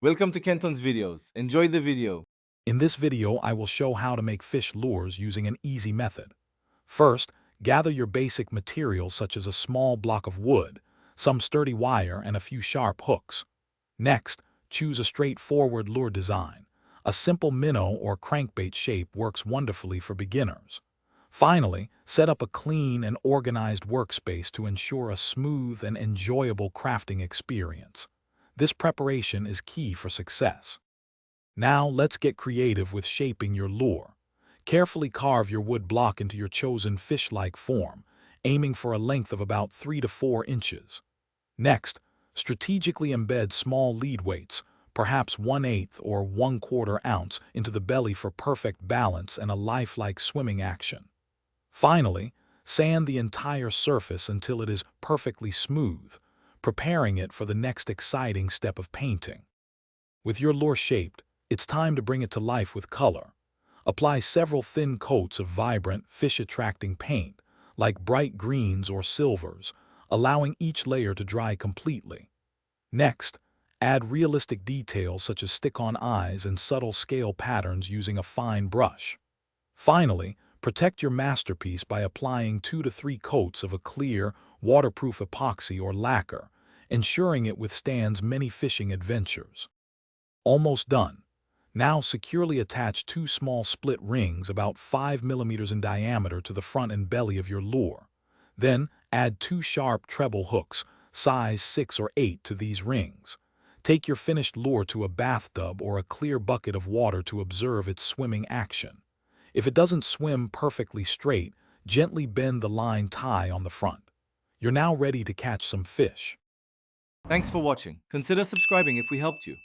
Welcome to Kenton's videos. Enjoy the video. In this video, I will show how to make fish lures using an easy method. First, gather your basic materials such as a small block of wood, some sturdy wire, and a few sharp hooks. Next, choose a straightforward lure design. A simple minnow or crankbait shape works wonderfully for beginners. Finally, set up a clean and organized workspace to ensure a smooth and enjoyable crafting experience. This preparation is key for success. Now let's get creative with shaping your lure. Carefully carve your wood block into your chosen fish-like form, aiming for a length of about 3 to 4 inches. Next, strategically embed small lead weights, perhaps 1/8 or 1/4 ounce, into the belly for perfect balance and a lifelike swimming action. Finally, sand the entire surface until it is perfectly smooth, preparing it for the next exciting step of painting. With your lure shaped, it's time to bring it to life with color. Apply several thin coats of vibrant, fish-attracting paint, like bright greens or silvers, allowing each layer to dry completely. Next, add realistic details such as stick-on eyes and subtle scale patterns using a fine brush. Finally, protect your masterpiece by applying 2 to 3 coats of a clear, waterproof epoxy or lacquer, ensuring it withstands many fishing adventures. Almost done. Now securely attach 2 small split rings about 5 millimeters in diameter to the front and belly of your lure. Then add 2 sharp treble hooks, size 6 or 8, to these rings. Take your finished lure to a bathtub or a clear bucket of water to observe its swimming action. If it doesn't swim perfectly straight, gently bend the line tie on the front. You're now ready to catch some fish. Thanks for watching. Consider subscribing if we helped you.